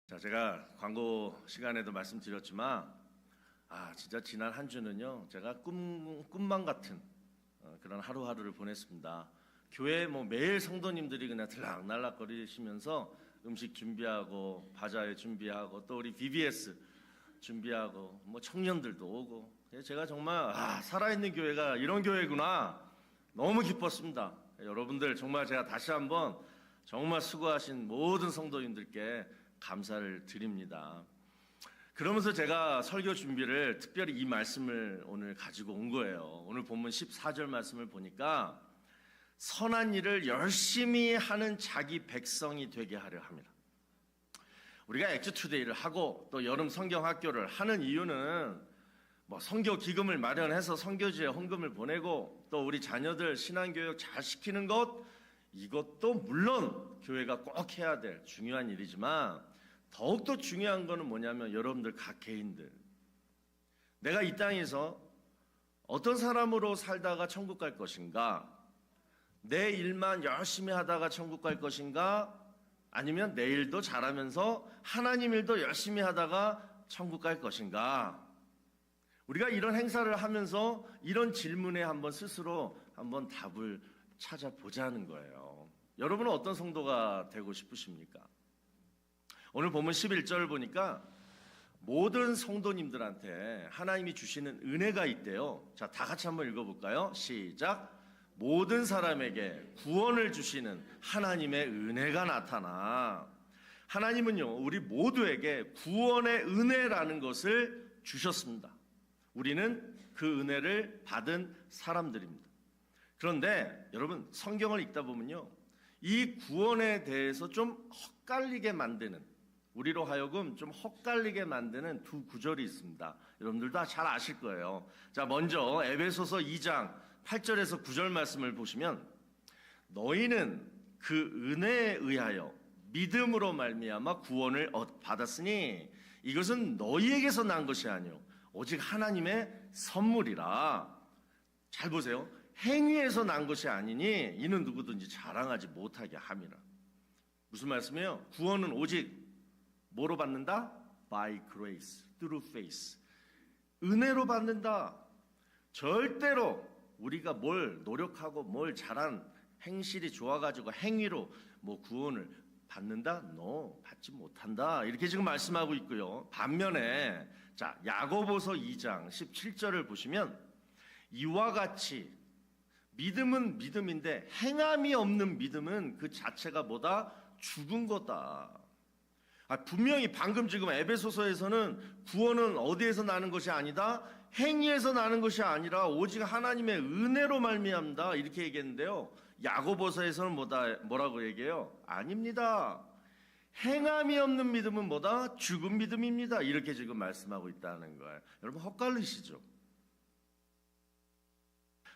자, 제가 광고 시간에도 말씀드렸지만, 진짜 지난 한 주는요, 제가 꿈만 같은 그런 하루하루를 보냈습니다. 교회 매일 성도님들이 그냥 들락날락거리시면서 음식 준비하고, 바자회 준비하고, 또 우리 BBS 준비하고, 청년들도 오고, 제가 정말, 살아있는 교회가 이런 교회구나. 너무 기뻤습니다. 여러분들 정말 제가 다시 한번 정말 수고하신 모든 성도님들께 감사를 드립니다. 그러면서 제가 설교 준비를 특별히 이 말씀을 오늘 가지고 온 거예요. 오늘 본문 14절 말씀을 보니까 선한 일을 열심히 하는 자기 백성이 되게 하려 합니다. 우리가 엑스투데이를 하고 또 여름 성경학교를 하는 이유는 선교 기금을 마련해서 선교지에 헌금을 보내고 또 우리 자녀들 신앙교육 잘 시키는 것, 이것도 물론 교회가 꼭 해야 될 중요한 일이지만 더욱더 중요한 거는 뭐냐면 여러분들 각 개인들, 내가 이 땅에서 어떤 사람으로 살다가 천국 갈 것인가, 내 일만 열심히 하다가 천국 갈 것인가, 아니면 내 일도 잘하면서 하나님 일도 열심히 하다가 천국 갈 것인가. 우리가 이런 행사를 하면서 이런 질문에 한번 스스로 한번 답을 찾아보자는 거예요. 여러분은 어떤 성도가 되고 싶으십니까? 오늘 본문 11절을 보니까 모든 성도님들한테 하나님이 주시는 은혜가 있대요. 자, 다 같이 한번 읽어볼까요? 시작. 모든 사람에게 구원을 주시는 하나님의 은혜가 나타나. 하나님은요, 우리 모두에게 구원의 은혜라는 것을 주셨습니다. 우리는 그 은혜를 받은 사람들입니다. 그런데 여러분, 성경을 읽다 보면요, 이 구원에 대해서 좀 헛갈리게 만드는, 우리로 하여금 좀 헛갈리게 만드는 두 구절이 있습니다. 여러분들 다 잘 아실 거예요. 자, 먼저 에베소서 2장 8절에서 9절 말씀을 보시면, 너희는 그 은혜에 의하여 믿음으로 말미암아 구원을 받았으니 이것은 너희에게서 난 것이 아니요 오직 하나님의 선물이라. 잘 보세요. 행위에서 난 것이 아니니 이는 누구든지 자랑하지 못하게 함이라. 무슨 말씀이에요? 구원은 오직 뭐로 받는다? By grace, through faith. 은혜로 받는다. 절대로 우리가 뭘 노력하고 뭘 잘한 행실이 좋아가지고 행위로 구원을 받는다? No, 받지 못한다. 이렇게 지금 말씀하고 있고요. 반면에 자, 야고보서 2장 17절을 보시면 이와 같이 믿음은 믿음인데 행함이 없는 믿음은 그 자체가 뭐다? 죽은 거다. 분명히 방금 지금 에베소서에서는 구원은 어디에서 나는 것이 아니다, 행위에서 나는 것이 아니라 오직 하나님의 은혜로 말미암다, 이렇게 얘기했는데요. 야고보서에서는 뭐라고 얘기해요? 아닙니다. 행함이 없는 믿음은 뭐다? 죽은 믿음입니다. 이렇게 지금 말씀하고 있다는 거예요. 여러분 헛갈리시죠?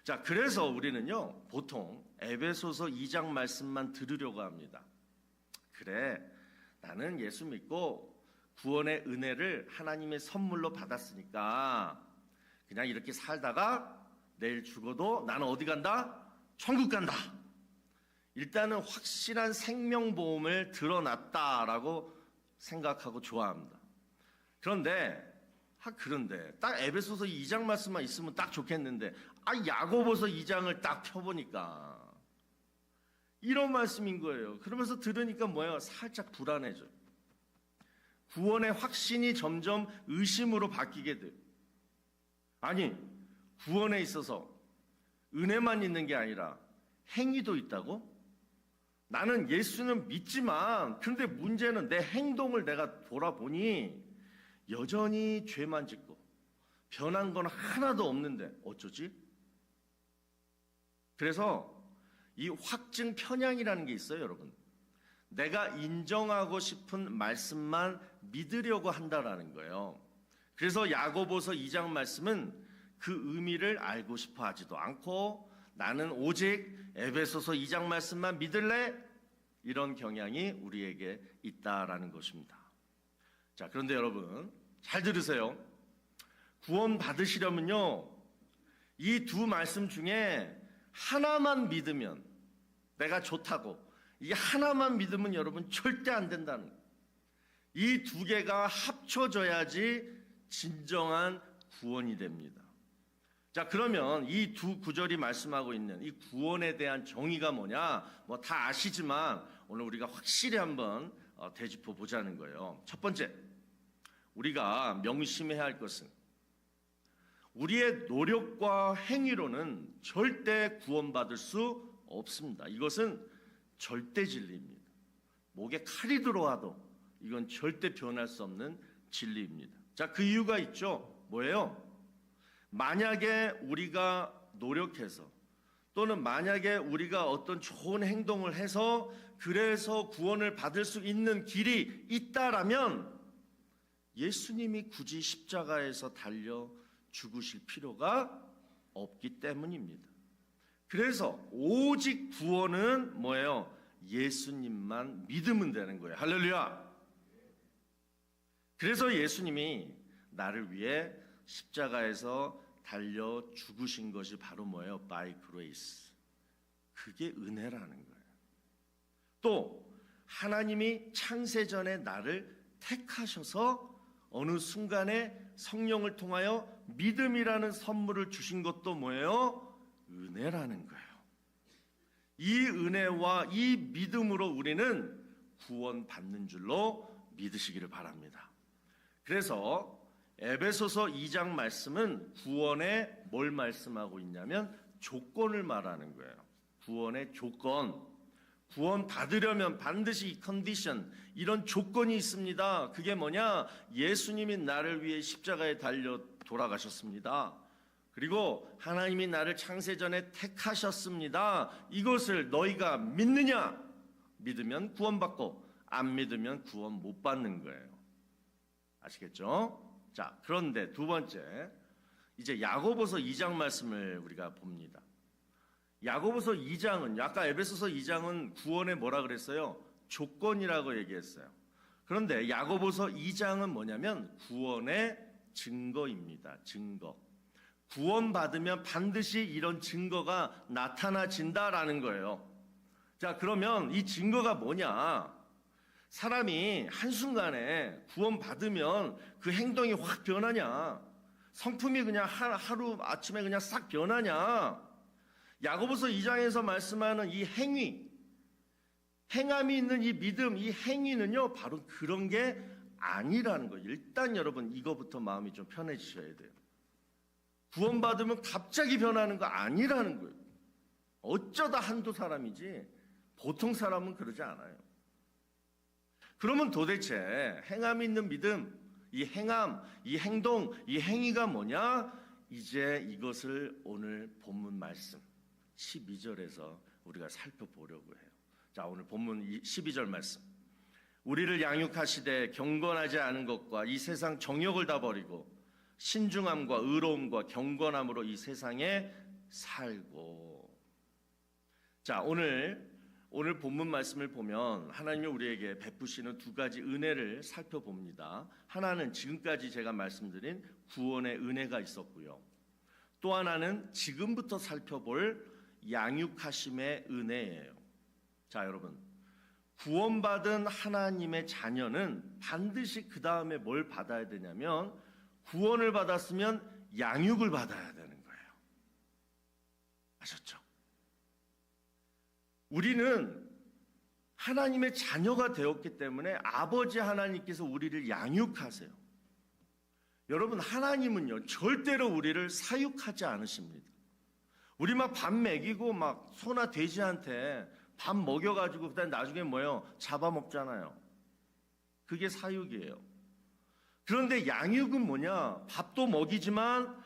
자, 그래서 우리는요, 보통 에베소서 2장 말씀만 들으려고 합니다. 그래, 나는 예수 믿고 구원의 은혜를 하나님의 선물로 받았으니까 그냥 이렇게 살다가 내일 죽어도 나는 어디 간다? 천국 간다. 일단은 확실한 생명보험을 들어놨다라고 생각하고 좋아합니다. 그런데 딱 에베소서 2장 말씀만 있으면 딱 좋겠는데 야고보서 2장을 딱 펴보니까 이런 말씀인 거예요. 그러면서 들으니까 뭐예요? 살짝 불안해져요. 구원의 확신이 점점 의심으로 바뀌게 돼요. 아니, 구원에 있어서 은혜만 있는 게 아니라 행위도 있다고? 나는 예수는 믿지만 그런데 문제는 내 행동을 내가 돌아보니 여전히 죄만 짓고 변한 건 하나도 없는데 어쩌지? 그래서 이 확증 편향이라는 게 있어요, 여러분. 내가 인정하고 싶은 말씀만 믿으려고 한다라는 거예요. 그래서 야고보서 2장 말씀은 그 의미를 알고 싶어 하지도 않고 나는 오직 에베소서 2장 말씀만 믿을래? 이런 경향이 우리에게 있다라는 것입니다. 자, 그런데 여러분 잘 들으세요. 구원 받으시려면요, 이 두 말씀 중에 하나만 믿으면 내가 좋다고, 이 하나만 믿으면 여러분 절대 안 된다는 거예요. 이 두 개가 합쳐져야지 진정한 구원이 됩니다. 자, 그러면 이 두 구절이 말씀하고 있는 이 구원에 대한 정의가 뭐냐? 뭐 다 아시지만 오늘 우리가 확실히 한번 되짚어 보자는 거예요. 첫 번째, 우리가 명심해야 할 것은 우리의 노력과 행위로는 절대 구원받을 수 없습니다. 이것은 절대 진리입니다. 목에 칼이 들어와도 이건 절대 변할 수 없는 진리입니다. 자, 그 이유가 있죠. 뭐예요? 만약에 우리가 노력해서 또는 만약에 우리가 어떤 좋은 행동을 해서 그래서 구원을 받을 수 있는 길이 있다라면 예수님이 굳이 십자가에서 달려 죽으실 필요가 없기 때문입니다. 그래서 오직 구원은 뭐예요? 예수님만 믿으면 되는 거예요. 할렐루야. 그래서 예수님이 나를 위해 십자가에서 달려 죽으신 것이 바로 뭐예요? By grace. 그게 은혜라는 거예요. 또 하나님이 창세전에 나를 택하셔서 어느 순간에 성령을 통하여 믿음이라는 선물을 주신 것도 뭐예요? 은혜라는 거예요. 이 은혜와 이 믿음으로 우리는 구원받는 줄로 믿으시기를 바랍니다. 그래서 에베소서 2장 말씀은 구원에 뭘 말씀하고 있냐면 조건을 말하는 거예요. 구원의 조건. 구원 받으려면 반드시 이 컨디션, 이런 조건이 있습니다. 그게 뭐냐? 예수님이 나를 위해 십자가에 달려 돌아가셨습니다. 그리고 하나님이 나를 창세전에 택하셨습니다. 이것을 너희가 믿느냐? 믿으면 구원받고 안 믿으면 구원 못 받는 거예요. 아시겠죠? 자, 그런데 두 번째, 이제 야고보서 2장 말씀을 우리가 봅니다. 야고보서 2장은, 아까 에베소서 2장은 구원에 뭐라 그랬어요? 조건이라고 얘기했어요. 그런데 야고보서 2장은 뭐냐면 구원의 증거입니다. 증거. 구원받으면 반드시 이런 증거가 나타나진다라는 거예요. 자, 그러면 이 증거가 뭐냐? 사람이 한순간에 구원받으면 그 행동이 확 변하냐? 성품이 그냥 하루 아침에 그냥 싹 변하냐? 야고보서 2장에서 말씀하는 이 행위, 행함이 있는 이 믿음, 이 행위는요, 바로 그런 게 아니라는 거예요. 일단 여러분 이거부터 마음이 좀 편해지셔야 돼요. 구원받으면 갑자기 변하는 거 아니라는 거예요. 어쩌다 한두 사람이지 보통 사람은 그러지 않아요. 그러면 도대체 행함이 있는 믿음, 이 행함, 이 행동, 이 행위가 뭐냐? 이제 이것을 오늘 본문 말씀 12절에서 우리가 살펴보려고 해요. 자, 오늘 본문 12절 말씀. 우리를 양육하시되 경건하지 않은 것과 이 세상 정욕을 다 버리고 신중함과 의로움과 경건함으로 이 세상에 살고. 자, 오늘 본문 말씀을 보면 하나님이 우리에게 베푸시는 두 가지 은혜를 살펴봅니다. 하나는 지금까지 제가 말씀드린 구원의 은혜가 있었고요. 또 하나는 지금부터 살펴볼 양육하심의 은혜예요. 자, 여러분, 구원받은 하나님의 자녀는 반드시 그 다음에 뭘 받아야 되냐면 구원을 받았으면 양육을 받아야 되는 거예요. 아셨죠? 우리는 하나님의 자녀가 되었기 때문에 아버지 하나님께서 우리를 양육하세요. 여러분, 하나님은요 절대로 우리를 사육하지 않으십니다. 우리 막 밥 먹이고 막 소나 돼지한테 밥 먹여가지고 그다음 나중에 뭐예요? 잡아먹잖아요. 그게 사육이에요. 그런데 양육은 뭐냐? 밥도 먹이지만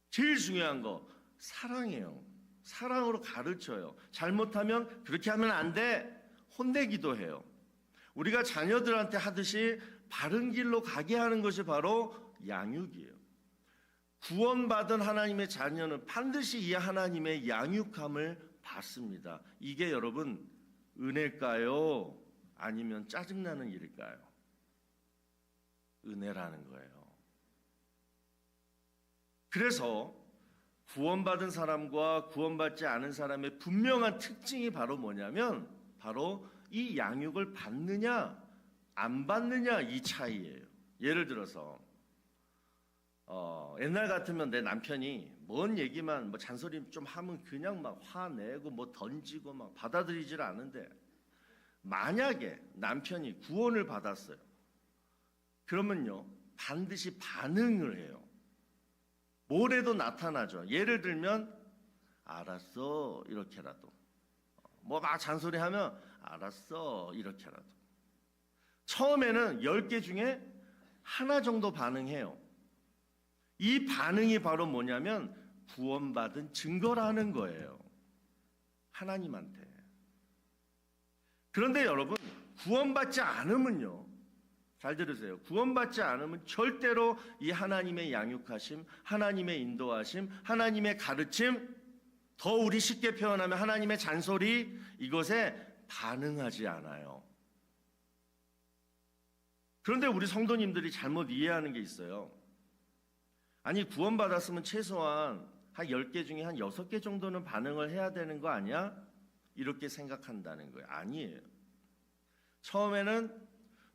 제일 중요한 거 사랑이에요. 사랑으로 가르쳐요. 잘못하면 그렇게 하면 안 돼. 혼내기도 해요. 우리가 자녀들한테 하듯이 바른 길로 가게 하는 것이 바로 양육이에요. 구원받은 하나님의 자녀는 반드시 이 하나님의 양육함을 받습니다. 이게 여러분 은혜일까요? 아니면 짜증나는 일일까요? 은혜라는 거예요. 그래서 구원받은 사람과 구원받지 않은 사람의 분명한 특징이 바로 뭐냐면 바로 이 양육을 받느냐 안 받느냐 이 차이예요. 예를 들어서 옛날 같으면 내 남편이 뭔 얘기만 뭐 잔소리 좀 하면 그냥 막 화내고 뭐 던지고 막 받아들이질 않은데, 만약에 남편이 구원을 받았어요. 그러면요 반드시 반응을 해요. 뭐래도 나타나죠. 예를 들면 알았어 이렇게라도, 뭐 막 잔소리하면 알았어 이렇게라도. 처음에는 10개 중에 하나 정도 반응해요. 이 반응이 바로 뭐냐면 구원받은 증거라는 거예요, 하나님한테. 그런데 여러분, 구원받지 않으면요, 잘 들으세요. 구원받지 않으면 절대로 이 하나님의 양육하심, 하나님의 인도하심, 하나님의 가르침, 더 우리 쉽게 표현하면 하나님의 잔소리, 이것에 반응하지 않아요. 그런데 우리 성도님들이 잘못 이해하는 게 있어요. 아니, 구원받았으면 최소한 한 10개 중에 한 6개 정도는 반응을 해야 되는 거 아니야? 이렇게 생각한다는 거예요. 아니에요. 처음에는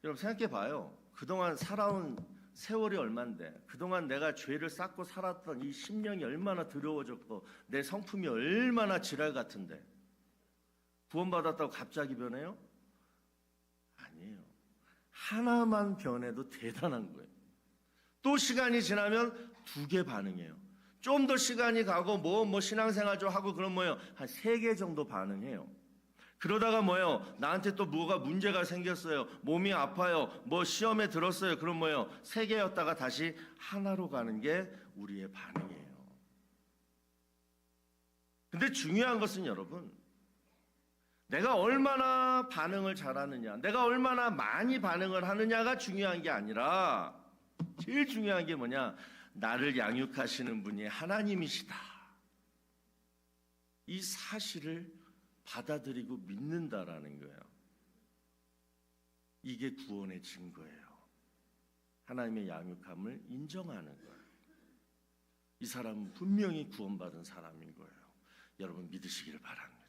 여러분 생각해 봐요. 그동안 살아온 세월이 얼만데, 그동안 내가 죄를 쌓고 살았던 이 심령이 얼마나 더러워졌고 내 성품이 얼마나 지랄 같은데 구원받았다고 갑자기 변해요? 아니에요. 하나만 변해도 대단한 거예요. 또 시간이 지나면 2개 반응해요. 좀 더 시간이 가고 뭐 신앙생활 좀 하고 그럼 뭐예요? 한 3개 정도 반응해요. 그러다가 뭐예요? 나한테 또 뭐가 문제가 생겼어요. 몸이 아파요. 뭐 시험에 들었어요. 그럼 뭐예요? 3개였다가 다시 하나로 가는 게 우리의 반응이에요. 근데 중요한 것은 여러분, 내가 얼마나 반응을 잘하느냐, 내가 얼마나 많이 반응을 하느냐가 중요한 게 아니라 제일 중요한 게 뭐냐? 나를 양육하시는 분이 하나님이시다, 이 사실을 받아들이고 믿는다라는 거예요. 이게 구원의 증거예요. 하나님의 양육함을 인정하는 거예요. 이 사람은 분명히 구원받은 사람인 거예요. 여러분 믿으시기를 바랍니다.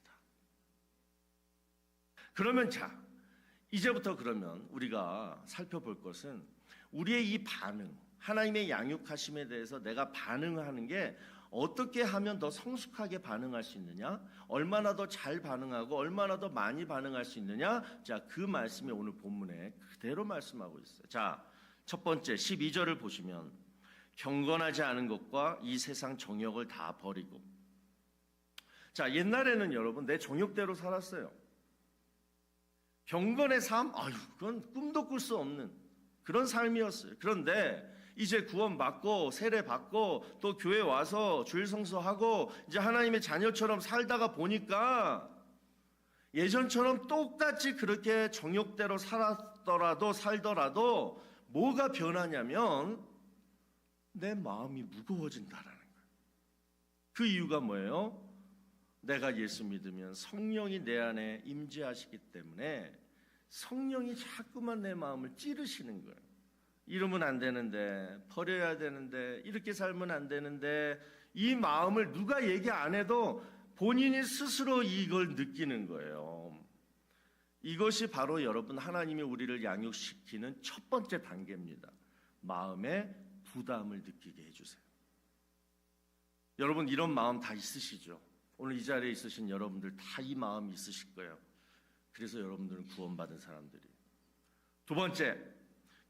그러면 자, 이제부터 그러면 우리가 살펴볼 것은 우리의 이 반응, 하나님의 양육하심에 대해서 내가 반응하는 게 어떻게 하면 더 성숙하게 반응할 수 있느냐, 얼마나 더 잘 반응하고 얼마나 더 많이 반응할 수 있느냐. 자, 그 말씀이 오늘 본문에 그대로 말씀하고 있어요. 자, 첫 번째 12절을 보시면 경건하지 않은 것과 이 세상 정욕을 다 버리고. 자, 옛날에는 여러분 내 정욕대로 살았어요. 경건의 삶, 그건 꿈도 꿀 수 없는 그런 삶이었어요. 그런데 이제 구원받고 세례받고 또 교회 와서 주일 성수하고 이제 하나님의 자녀처럼 살다가 보니까 예전처럼 똑같이 그렇게 정욕대로 살더라도 뭐가 변하냐면 내 마음이 무거워진다라는 거예요. 그 이유가 뭐예요? 내가 예수 믿으면 성령이 내 안에 임재하시기 때문에 성령이 자꾸만 내 마음을 찌르시는 거예요. 이러면 안 되는데, 버려야 되는데, 이렇게 살면 안 되는데, 이 마음을 누가 얘기 안 해도 본인이 스스로 이걸 느끼는 거예요. 이것이 바로 여러분 하나님이 우리를 양육시키는 첫 번째 단계입니다. 마음의 부담을 느끼게 해주세요. 여러분 이런 마음 다 있으시죠? 오늘 이 자리에 있으신 여러분들 다 이 마음이 있으실 거예요. 그래서 여러분들은 구원받은 사람들이에요. 두 번째,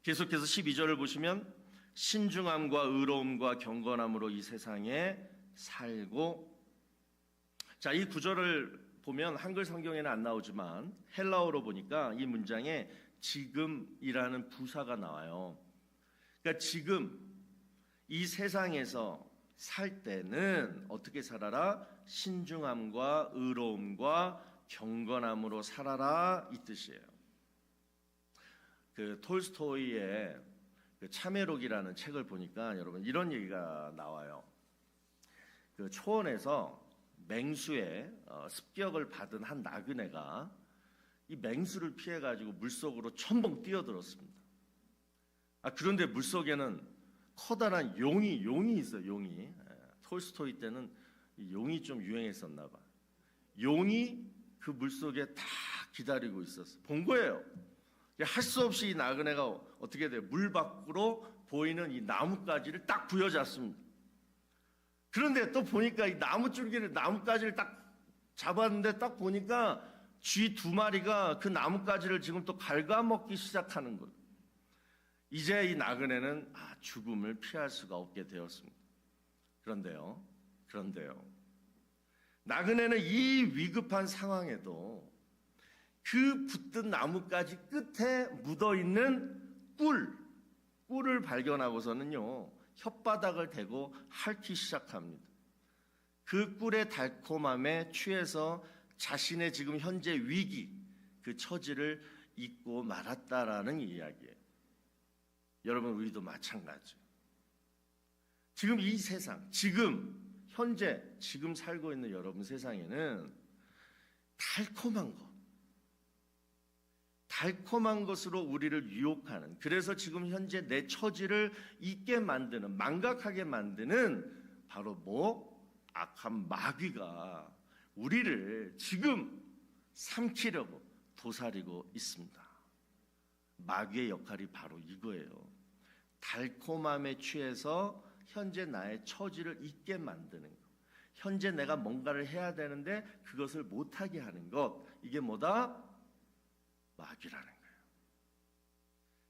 계속해서 12절을 보시면 신중함과 의로움과 경건함으로 이 세상에 살고. 자, 이 구절을 보면 한글 성경에는 안 나오지만 헬라어로 보니까 이 문장에 지금이라는 부사가 나와요. 그러니까 지금 이 세상에서 살 때는 어떻게 살아라? 신중함과 의로움과 경건함으로 살아라, 이 뜻이에요. 그 톨스토이의 그 참회록이라는 책을 보니까 여러분 이런 얘기가 나와요. 그 초원에서 맹수의 습격을 받은 한 나그네가 이 맹수를 피해 가지고 물속으로 첨벙 뛰어들었습니다. 그런데 물속에는 커다란 용이 있어요. 용이. 톨스토이 때는 용이 좀 유행했었나 봐. 용이 그 물속에 다 기다리고 있었어요. 본 거예요. 할 수 없이 이 나그네가 어떻게 돼요? 물 밖으로 보이는 이 나뭇가지를 딱 부여잡습니다. 그런데 또 보니까 이 나뭇가지를 딱 잡았는데 딱 보니까 쥐 2마리가 그 나뭇가지를 지금 또 갉아먹기 시작하는 거예요. 이제 이 나그네는 죽음을 피할 수가 없게 되었습니다. 그런데요. 나그네는 이 위급한 상황에도 그 붙든 나뭇가지 끝에 묻어있는 꿀을 발견하고서는요, 혓바닥을 대고 핥기 시작합니다. 그 꿀의 달콤함에 취해서 자신의 지금 현재 위기, 그 처지를 잊고 말았다라는 이야기예요. 여러분, 우리도 마찬가지예요. 지금 이 세상, 지금 살고 있는 여러분 세상에는 달콤한 것으로 우리를 유혹하는, 그래서 지금 현재 내 처지를 잊게 만드는, 망각하게 만드는 바로 악한 마귀가 우리를 지금 삼키려고 도사리고 있습니다. 마귀의 역할이 바로 이거예요. 달콤함에 취해서 현재 나의 처지를 잊게 만드는 것, 현재 내가 뭔가를 해야 되는데 그것을 못하게 하는 것, 이게 뭐다? 마귀라는 거예요.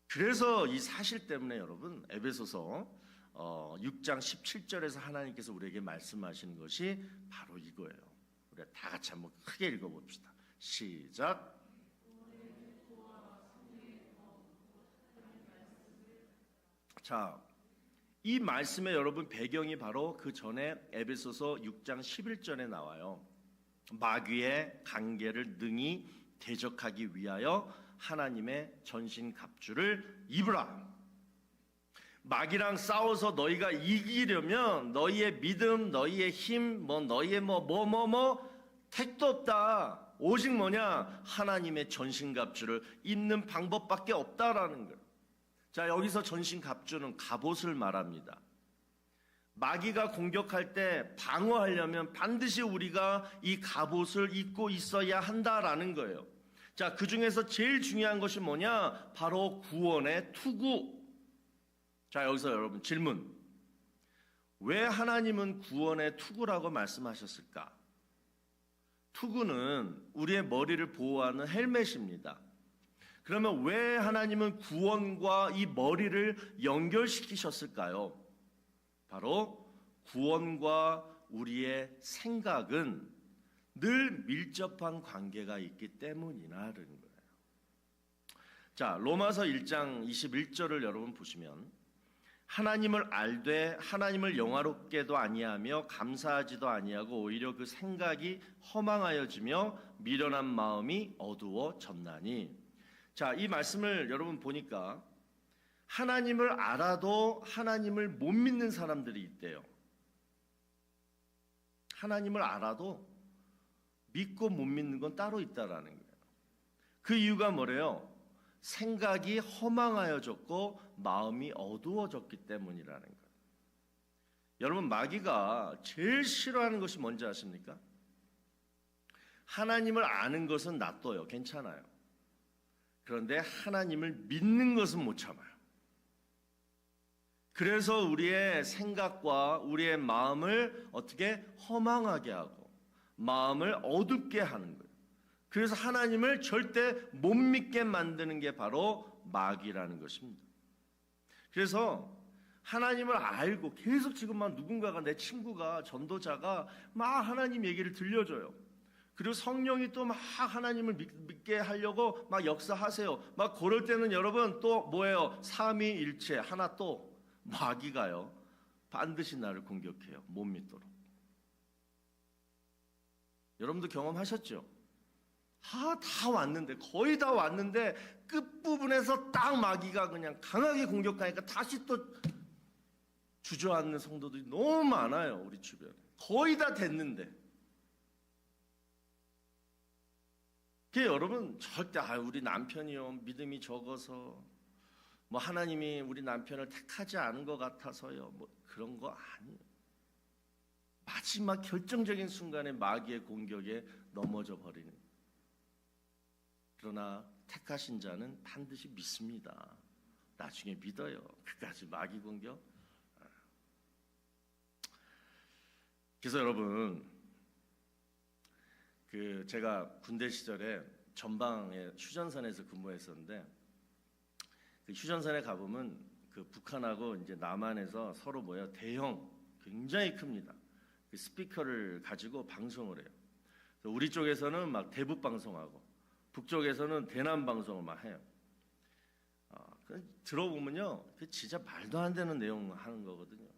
그래서 이 사실 때문에 여러분, 에베소서 6장 17절에서 하나님께서 우리에게 말씀하시는 것이 바로 이거예요. 우리 다 같이 한번 크게 읽어봅시다. 시작. 자, 이 말씀의 여러분 배경이 바로 그 전에 에베소서 6장 11절에 나와요. 마귀의 관계를 능히 대적하기 위하여 하나님의 전신갑주를 입으라. 마귀랑 싸워서 너희가 이기려면 너희의 믿음, 너희의 힘, 너희의 택도 없다. 오직 뭐냐? 하나님의 전신갑주를 입는 방법밖에 없다라는 거예요. 자, 여기서 전신갑주는 갑옷을 말합니다. 마귀가 공격할 때 방어하려면 반드시 우리가 이 갑옷을 입고 있어야 한다라는 거예요. 자, 그 중에서 제일 중요한 것이 뭐냐? 바로 구원의 투구. 자, 여기서 여러분 질문. 왜 하나님은 구원의 투구라고 말씀하셨을까? 투구는 우리의 머리를 보호하는 헬멧입니다. 그러면 왜 하나님은 구원과 이 머리를 연결시키셨을까요? 바로 구원과 우리의 생각은 늘 밀접한 관계가 있기 때문이라는 거예요. 자, 로마서 1장 21절을 여러분 보시면, 하나님을 알되 하나님을 영화롭게도 아니하며 감사하지도 아니하고 오히려 그 생각이 허망하여지며 미련한 마음이 어두워졌나니. 자, 이 말씀을 여러분 보니까 하나님을 알아도 하나님을 못 믿는 사람들이 있대요. 하나님을 알아도 믿고 못 믿는 건 따로 있다라는 거예요. 그 이유가 뭐래요? 생각이 허망하여졌고 마음이 어두워졌기 때문이라는 거예요. 여러분, 마귀가 제일 싫어하는 것이 뭔지 아십니까? 하나님을 아는 것은 놔둬요. 괜찮아요. 그런데 하나님을 믿는 것은 못 참아요. 그래서 우리의 생각과 우리의 마음을 어떻게 허망하게 하고 마음을 어둡게 하는 거예요. 그래서 하나님을 절대 못 믿게 만드는 게 바로 마귀라는 것입니다. 그래서 하나님을 알고 계속 지금 누군가가, 내 친구가, 전도자가 막 하나님 얘기를 들려줘요. 그리고 성령이 또 막 하나님을 믿게 하려고 막 역사하세요. 막 그럴 때는 여러분 또 뭐예요? 삼위일체 하나, 또 마귀가요 반드시 나를 공격해요. 못 믿도록. 여러분도 경험하셨죠? 다 왔는데, 거의 다 왔는데 끝부분에서 딱 마귀가 그냥 강하게 공격하니까 다시 또 주저앉는 성도들이 너무 많아요. 우리 주변에. 거의 다 됐는데. 여러분 절대 우리 남편이요 믿음이 적어서 하나님이 우리 남편을 택하지 않은 것 같아서요 그런 거 아니에요. 마지막 결정적인 순간에 마귀의 공격에 넘어져 버리는. 그러나 택하신 자는 반드시 믿습니다. 나중에 믿어요. 그까지 마귀 공격. 그래서 여러분, 제가 군대 시절에 전방에 휴전선에서 근무했었는데, 그 휴전선에 가보면 그 북한하고 이제 남한에서 서로 모여 대형 굉장히 큽니다. 그 스피커를 가지고 방송을 해요. 우리 쪽에서는 막 대북 방송하고 북쪽에서는 대남 방송을 막 해요. 들어보면요, 그 진짜 말도 안 되는 내용 하는 거거든요.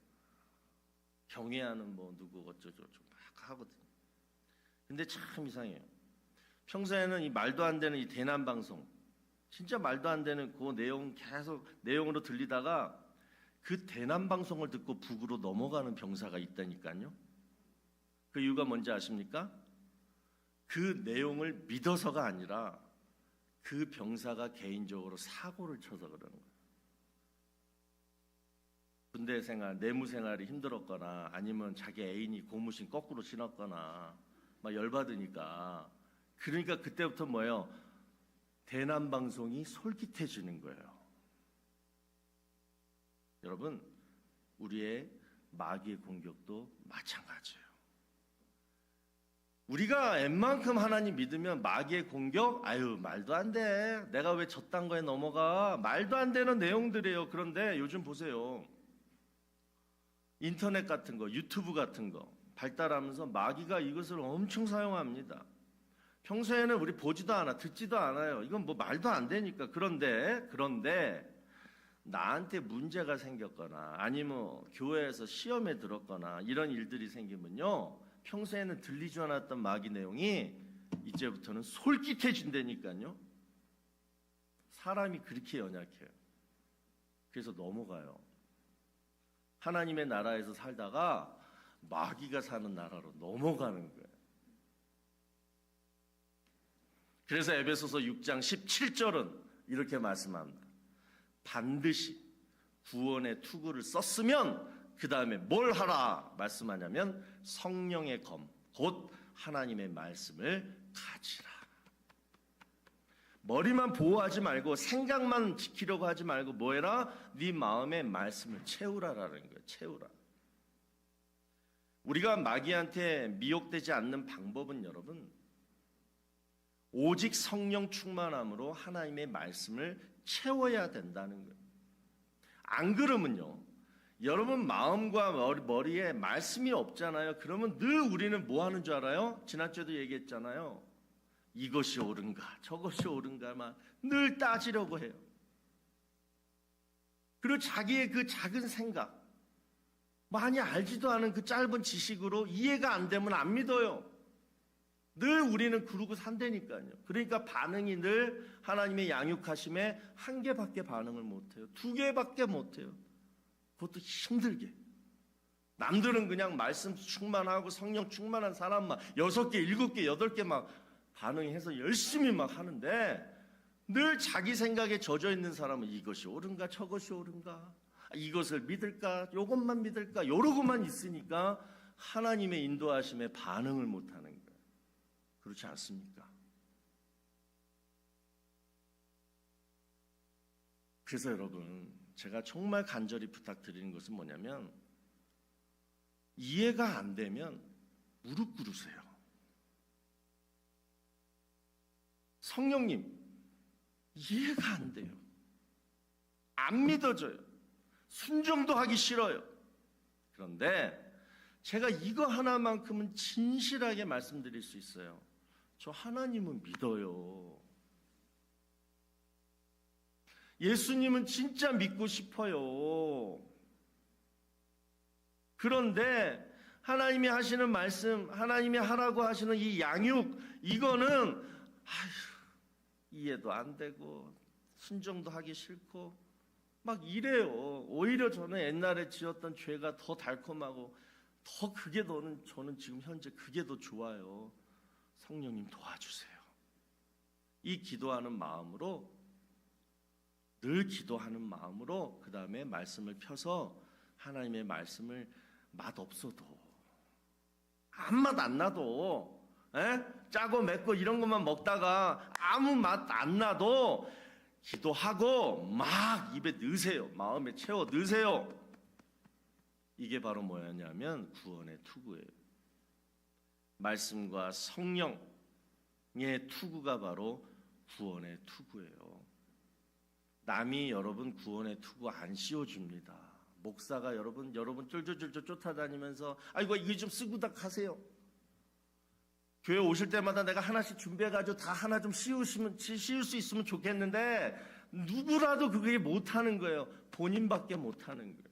경애하는 뭐 누구 어쩌고저쩌고 막 하거든요. 근데 참 이상해요. 평소에는 이 말도 안 되는 이 대남 방송, 진짜 말도 안 되는 그 내용 계속 내용으로 들리다가 그 대남 방송을 듣고 북으로 넘어가는 병사가 있다니까요. 그 이유가 뭔지 아십니까? 그 내용을 믿어서가 아니라 그 병사가 개인적으로 사고를 쳐서 그러는 거예요. 군대 생활, 내무 생활이 힘들었거나 아니면 자기 애인이 고무신 거꾸로 신었거나 막 열받으니까, 그러니까 그때부터 뭐예요? 대남 방송이 솔깃해지는 거예요. 여러분, 우리의 마귀의 공격도 마찬가지예요. 우리가 웬만큼 하나님 믿으면 마귀의 공격, 아유 말도 안 돼, 내가 왜 저딴 거에 넘어가, 말도 안 되는 내용들이에요. 그런데 요즘 보세요, 인터넷 같은 거, 유튜브 같은 거 발달하면서 마귀가 이것을 엄청 사용합니다. 평소에는 우리 보지도 않아, 듣지도 않아요. 이건 뭐 말도 안 되니까. 그런데 나한테 문제가 생겼거나 아니면 교회에서 시험에 들었거나 이런 일들이 생기면요, 평소에는 들리지 않았던 마귀 내용이 이제부터는 솔깃해진다니까요. 사람이 그렇게 연약해요. 그래서 넘어가요. 하나님의 나라에서 살다가 마귀가 사는 나라로 넘어가는 거예요. 그래서 에베소서 6장 17절은 이렇게 말씀합니다. 반드시 구원의 투구를 썼으면 그 다음에 뭘 하라 말씀하냐면 성령의 검, 곧 하나님의 말씀을 가지라. 머리만 보호하지 말고 생각만 지키려고 하지 말고 뭐 해라? 네 마음의 말씀을 채우라라는 거예요. 채우라. 우리가 마귀한테 미혹되지 않는 방법은 여러분, 오직 성령 충만함으로 하나님의 말씀을 채워야 된다는 거예요. 안 그러면요, 여러분 마음과 머리에 말씀이 없잖아요. 그러면 늘 우리는 뭐 하는 줄 알아요? 지난주에도 얘기했잖아요. 이것이 옳은가 저것이 옳은가만 늘 따지려고 해요. 그리고 자기의 그 작은 생각, 많이 알지도 않은 그 짧은 지식으로 이해가 안 되면 안 믿어요. 늘 우리는 그러고 산다니까요. 그러니까 반응이 늘 하나님의 양육하심에 한 개밖에 반응을 못해요. 두 개밖에 못해요. 그것도 힘들게. 남들은 그냥 말씀 충만하고 성령 충만한 사람만 6개, 7개, 8개 막 반응해서 열심히 막 하는데, 늘 자기 생각에 젖어 있는 사람은 이것이 옳은가 저것이 옳은가, 이것을 믿을까 요것만 믿을까 요러고만 있으니까 하나님의 인도하심에 반응을 못하는 거예요. 그렇지 않습니까? 그래서 여러분, 제가 정말 간절히 부탁드리는 것은 뭐냐면, 이해가 안 되면 무릎 꿇으세요. 성령님, 이해가 안 돼요. 안 믿어져요. 순종도 하기 싫어요. 그런데 제가 이거 하나만큼은 진실하게 말씀드릴 수 있어요. 저 하나님은 믿어요. 예수님은 진짜 믿고 싶어요. 그런데 하나님이 하시는 말씀, 하나님이 하라고 하시는 이 양육, 이거는 이해도 안 되고 순종도 하기 싫고 막 이래요. 오히려 저는 옛날에 지었던 죄가 더 달콤하고 더 그게 저는 지금 현재 그게 더 좋아요. 성령님 도와주세요. 이 기도하는 마음으로, 늘 기도하는 마음으로 그 다음에 말씀을 펴서 하나님의 말씀을 맛없어도 아무 맛 안 나도 짜고 맵고 이런 것만 먹다가 아무 맛 안 나도 기도하고 막 입에 넣으세요. 마음에 채워 넣으세요. 이게 바로 뭐였냐면 구원의 투구예요. 말씀과 성령의 투구가 바로 구원의 투구예요. 남이 여러분 구원의 투구 안 씌워줍니다. 목사가 여러분 쫄쫄쫄쫄 쫓아다니면서 아이고 이거 좀 쓰고 다 가세요. 교회 오실 때마다 내가 하나씩 준비해가지고 다 하나 좀 씌울 수 있으면 좋겠는데 누구라도 그게 못하는 거예요. 본인밖에 못하는 거예요.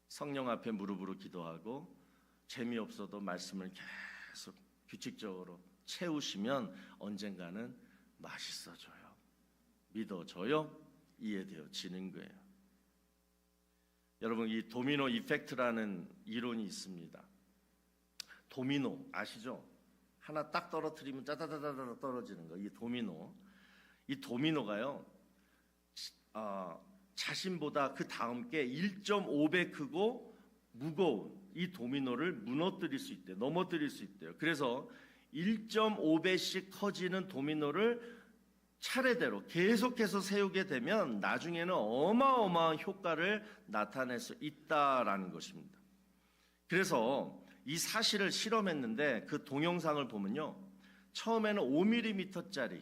성령 앞에 무릎으로 기도하고 재미없어도 말씀을 계속 규칙적으로 채우시면 언젠가는 맛있어져요. 믿어져요. 이해되어지는 거예요. 여러분 이 도미노 이펙트라는 이론이 있습니다. 도미노 아시죠? 하나 딱 떨어뜨리면 짜다다다다 떨어지는 거. 이 도미노가요. 자신보다 그 다음 게 1.5배 크고 무거운 이 도미노를 무너뜨릴 수 있대요. 넘어뜨릴 수 있대요. 그래서 1.5배씩 커지는 도미노를 차례대로 계속해서 세우게 되면 나중에는 어마어마한 효과를 나타낼 수 있다라는 것입니다. 그래서 이 사실을 실험했는데 그 동영상을 보면요. 처음에는 5mm짜리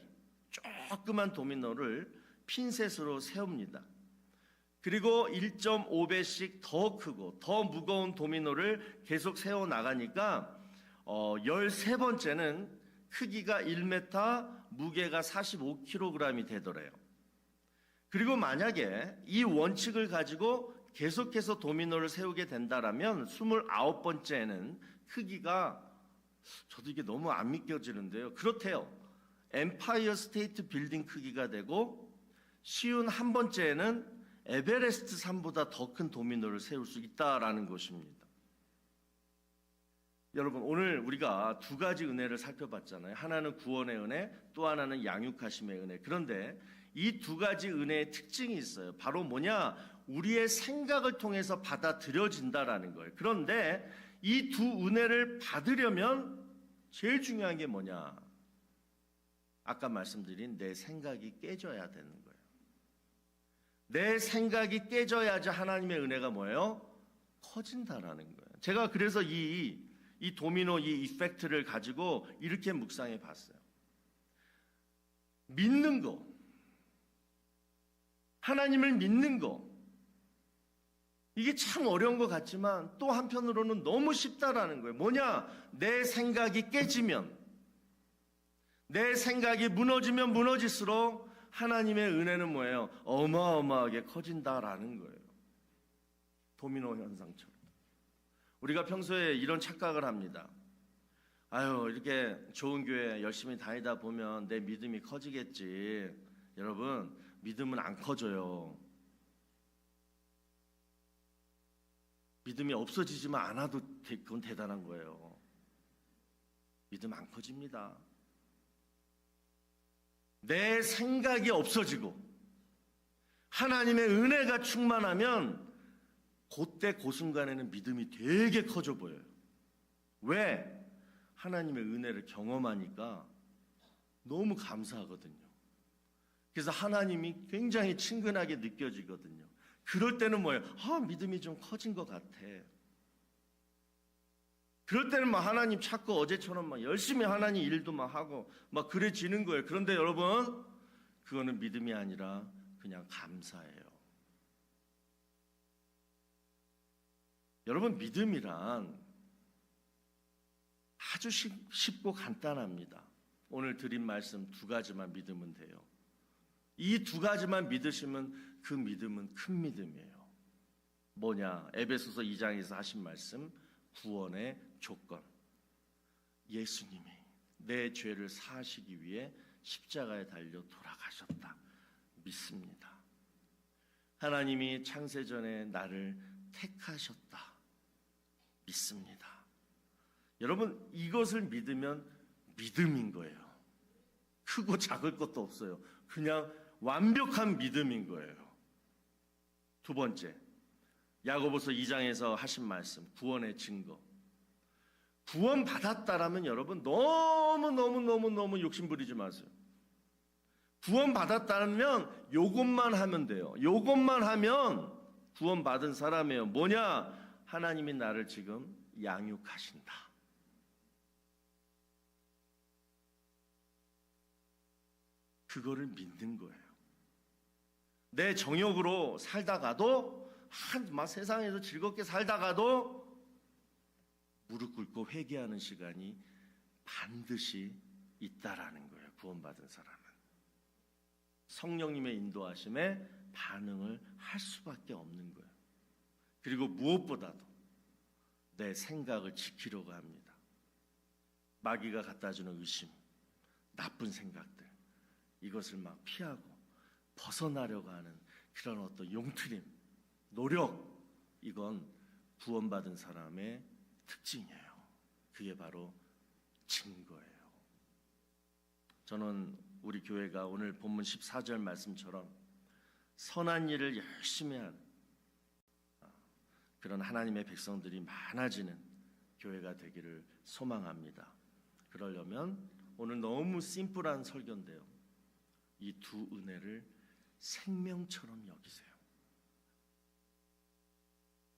조그만 도미노를 핀셋으로 세웁니다. 그리고 1.5배씩 더 크고 더 무거운 도미노를 계속 세워 나가니까 13번째는 크기가 1m, 무게가 45kg이 되더래요. 그리고 만약에 이 원칙을 가지고 계속해서 도미노를 세우게 된다라면 29번째는 크기가 저도 이게 너무 안 믿겨지는데요. 그렇대요. 엠파이어 스테이트 빌딩 크기가 되고 51번째는 에베레스트 산보다 더 큰 도미노를 세울 수 있다라는 것입니다. 여러분 오늘 우리가 두 가지 은혜를 살펴봤잖아요. 하나는 구원의 은혜, 또 하나는 양육하심의 은혜. 그런데 이 두 가지 은혜의 특징이 있어요. 바로 뭐냐? 우리의 생각을 통해서 받아들여진다라는 거예요. 그런데 이 두 은혜를 받으려면 제일 중요한 게 뭐냐? 아까 말씀드린 내 생각이 깨져야 되는 거예요. 내 생각이 깨져야지 하나님의 은혜가 뭐예요? 커진다라는 거예요. 제가 그래서 이 도미노 이 이펙트를 가지고 이렇게 묵상해 봤어요. 믿는 거, 하나님을 믿는 거, 이게 참 어려운 것 같지만 또 한편으로는 너무 쉽다라는 거예요. 뭐냐? 내 생각이 깨지면, 내 생각이 무너지면 무너질수록 하나님의 은혜는 뭐예요? 어마어마하게 커진다라는 거예요. 도미노 현상처럼. 우리가 평소에 이런 착각을 합니다. 아유, 이렇게 좋은 교회 열심히 다니다 보면 내 믿음이 커지겠지. 여러분, 믿음은 안 커져요. 믿음이 없어지지만 않아도 그건 대단한 거예요. 믿음 안 커집니다. 내 생각이 없어지고 하나님의 은혜가 충만하면 그때 그 순간에는 믿음이 되게 커져 보여요. 왜? 하나님의 은혜를 경험하니까 너무 감사하거든요. 그래서 하나님이 굉장히 친근하게 느껴지거든요. 그럴 때는 뭐예요? 믿음이 좀 커진 것 같아. 그럴 때는 막 하나님 찾고 어제처럼 막 열심히 하나님 일도 막 하고 막 그래지는 거예요. 그런데 여러분, 그거는 믿음이 아니라 그냥 감사예요. 여러분, 믿음이란 아주 쉽고 간단합니다. 오늘 드린 말씀 두 가지만 믿으면 돼요. 이 두 가지만 믿으시면 그 믿음은 큰 믿음이에요. 뭐냐? 에베소서 2장에서 하신 말씀, 구원의 조건. 예수님이 내 죄를 사하시기 위해 십자가에 달려 돌아가셨다. 믿습니다. 하나님이 창세전에 나를 택하셨다. 믿습니다. 여러분, 이것을 믿으면 믿음인 거예요. 크고 작을 것도 없어요. 그냥 완벽한 믿음인 거예요. 두 번째, 야고보서 2장에서 하신 말씀, 구원의 증거. 구원 받았다라면 여러분 너무 욕심 부리지 마세요. 구원 받았다면 요것만 하면 돼요. 요것만 하면 구원 받은 사람이에요. 뭐냐? 하나님이 나를 지금 양육하신다. 그거를 믿는 거예요. 내 정욕으로 살다가도 막 세상에서 즐겁게 살다가도 무릎 꿇고 회개하는 시간이 반드시 있다라는 거예요. 구원받은 사람은 성령님의 인도하심에 반응을 할 수밖에 없는 거예요. 그리고 무엇보다도 내 생각을 지키려고 합니다. 마귀가 갖다주는 의심, 나쁜 생각들, 이것을 막 피하고 벗어나려고 하는 그런 어떤 용트림, 노력, 이건 구원받은 사람의 특징이에요. 그게 바로 증거예요. 저는 우리 교회가 오늘 본문 14절 말씀처럼 선한 일을 열심히 하는 그런 하나님의 백성들이 많아지는 교회가 되기를 소망합니다. 그러려면 오늘 너무 심플한 설교인데요. 이 두 은혜를 생명처럼 여기세요.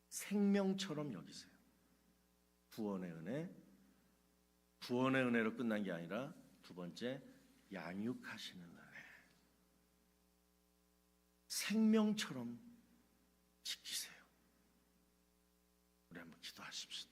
생명처럼 여기세요. 구원의 은혜로 끝난 게 아니라 두 번째, 양육하시는 은혜. 생명처럼 지키세요. 우리 한번 기도하십시다.